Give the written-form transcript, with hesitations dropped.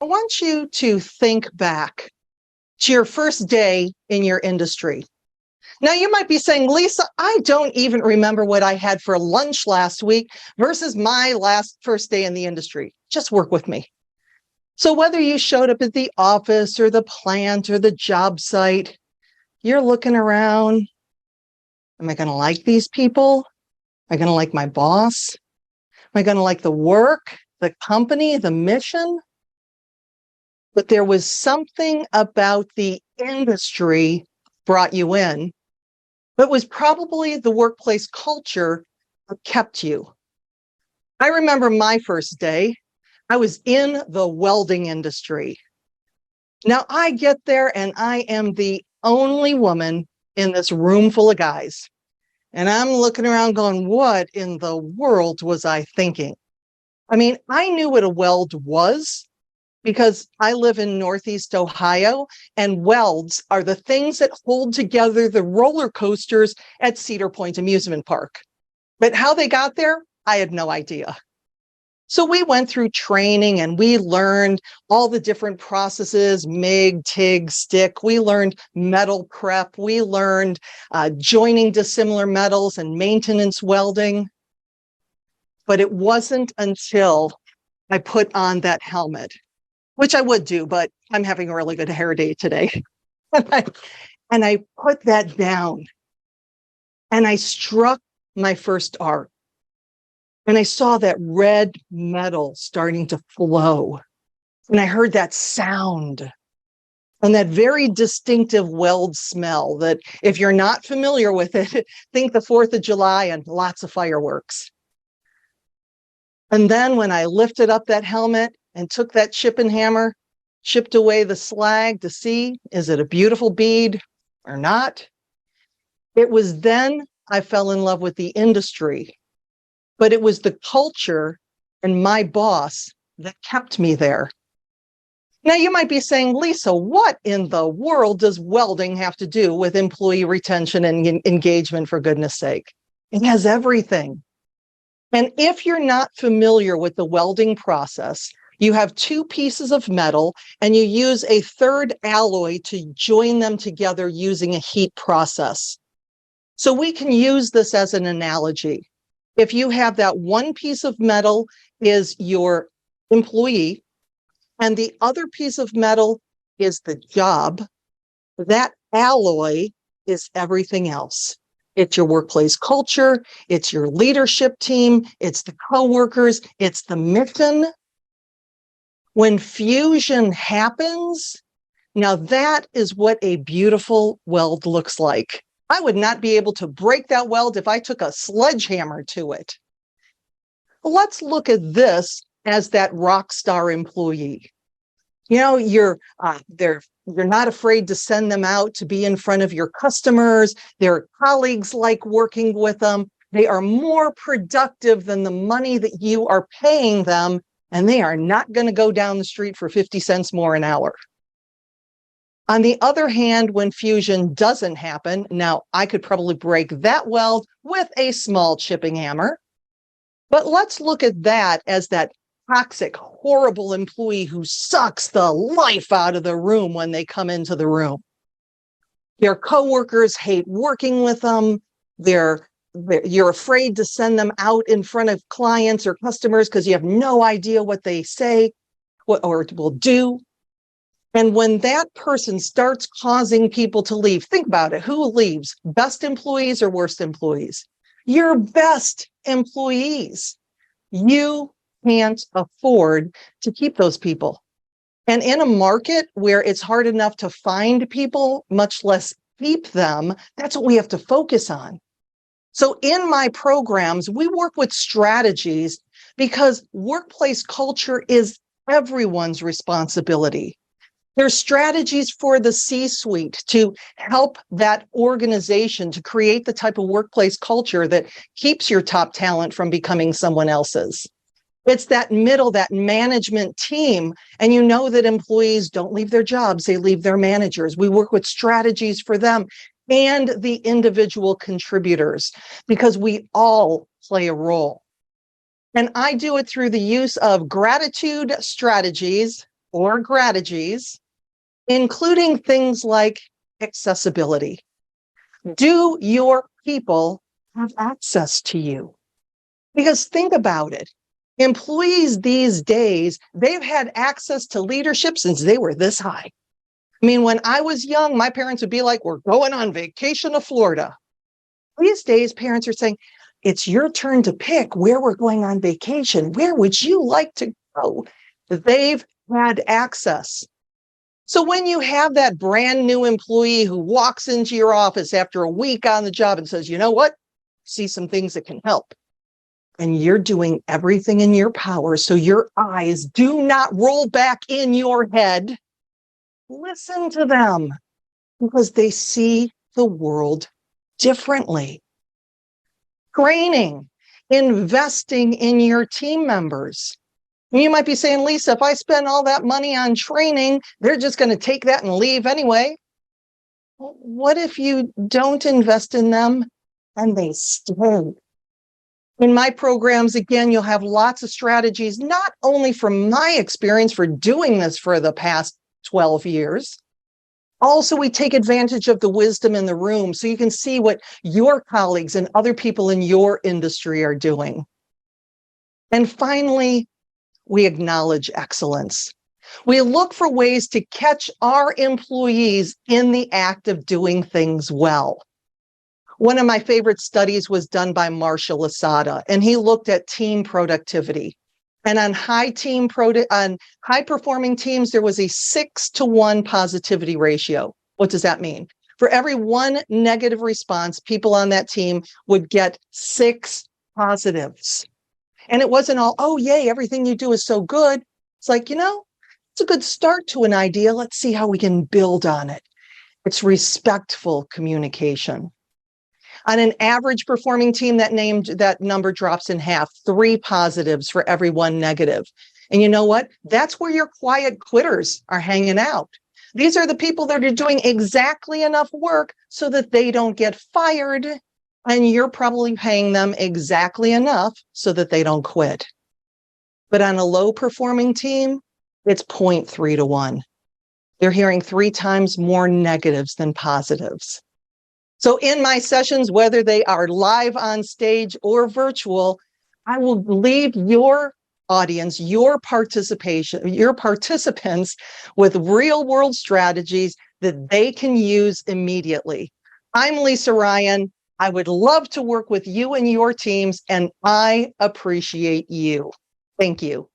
I want you to think back to your first day in your industry. Now, you might be saying, Lisa, I don't even remember what I had for lunch last week versus my first day in the industry. Just work with me. So whether you showed up at the office or the plant or the job site, you're looking around. Am I going to like these people? Am I going to like my boss? Am I going to like the work, the company, the mission? But there was something about the industry brought you in, but was probably the workplace culture that kept you. I remember my first day. I was in the welding industry. Now I get there and I am the only woman in this room full of guys. And I'm looking around going, what in the world was I thinking? I mean, I knew what a weld was because I live in Northeast Ohio, and welds are the things that hold together the roller coasters at Cedar Point Amusement Park. But how they got there, I had no idea. So we went through training and we learned all the different processes, MIG, TIG, stick. We learned metal prep. We learned joining dissimilar metals and maintenance welding. But it wasn't until I put on that helmet, which I would do, but I'm having a really good hair day today. and I put that down and I struck my first arc. And I saw that red metal starting to flow. And I heard that sound and that very distinctive weld smell that if you're not familiar with it, think the 4th of July and lots of fireworks. And then when I lifted up that helmet and took that chip and hammer, chipped away the slag to see, is it a beautiful bead or not? It was then I fell in love with the industry, but it was the culture and my boss that kept me there. Now you might be saying, Lisa, what in the world does welding have to do with employee retention and engagement, for goodness sake? It has everything. And if you're not familiar with the welding process, you have two pieces of metal and you use a third alloy to join them together using a heat process. So we can use this as an analogy. If you have that one piece of metal is your employee and the other piece of metal is the job, that alloy is everything else. It's your workplace culture, it's your leadership team, it's the coworkers, it's the mission. When fusion happens, now that is what a beautiful weld looks like. I would not be able to break that weld if I took a sledgehammer to it. Let's look at this as that rock star employee. You know, you're not afraid to send them out to be in front of your customers. Their colleagues like working with them. They are more productive than the money that you are paying them, and they are not going to go down the street for 50 cents more an hour. On the other hand, when fusion doesn't happen, now I could probably break that weld with a small chipping hammer, but let's look at that as that toxic, horrible employee who sucks the life out of the room when they come into the room. Their coworkers hate working with them. You're afraid to send them out in front of clients or customers because you have no idea what they say or will do. And when that person starts causing people to leave, think about it. Who leaves? Best employees or worst employees? Your best employees. You can't afford to keep those people. And in a market where it's hard enough to find people, much less keep them, that's what we have to focus on. So in my programs, we work with strategies because workplace culture is everyone's responsibility. There's strategies for the C-suite to help that organization to create the type of workplace culture that keeps your top talent from becoming someone else's. It's that middle, that management team. And you know that employees don't leave their jobs, they leave their managers. We work with strategies for them and the individual contributors because we all play a role. And I do it through the use of gratitude strategies or strategies, including things like accessibility. Do your people have access to you? Because think about it. Employees these days, they've had access to leadership since they were this high. I mean, when I was young, my parents would be like, we're going on vacation to Florida. These days, parents are saying, it's your turn to pick where we're going on vacation. Where would you like to go? They've had access. So when you have that brand new employee who walks into your office after a week on the job and says, you know what? See some things that can help. And you're doing everything in your power so your eyes do not roll back in your head. Listen to them because they see the world differently. Training, investing in your team members. You might be saying, Lisa, if I spend all that money on training, they're just going to take that and leave anyway. Well, what if you don't invest in them and they stay? In my programs, again, you'll have lots of strategies, not only from my experience for doing this for the past 12 years. Also, we take advantage of the wisdom in the room so you can see what your colleagues and other people in your industry are doing. And finally, we acknowledge excellence. We look for ways to catch our employees in the act of doing things well. One of my favorite studies was done by Marshall Asada, and he looked at team productivity. And on high performing teams, there was a 6-to-1 positivity ratio. What does that mean? For every one negative response, people on that team would get 6 positives. And it wasn't all, oh, yay, everything you do is so good. It's like, it's a good start to an idea. Let's see how we can build on it. It's respectful communication. On an average performing team, that number drops in half, 3 positives for every 1 negative. And you know what? That's where your quiet quitters are hanging out. These are the people that are doing exactly enough work so that they don't get fired. And you're probably paying them exactly enough so that they don't quit. But on a low performing team, it's 0.3 to 1. They're hearing 3 times more negatives than positives. So in my sessions, whether they are live on stage or virtual, I will leave your audience, your participants with real world strategies that they can use immediately. I'm Lisa Ryan. I would love to work with you and your teams, and I appreciate you. Thank you.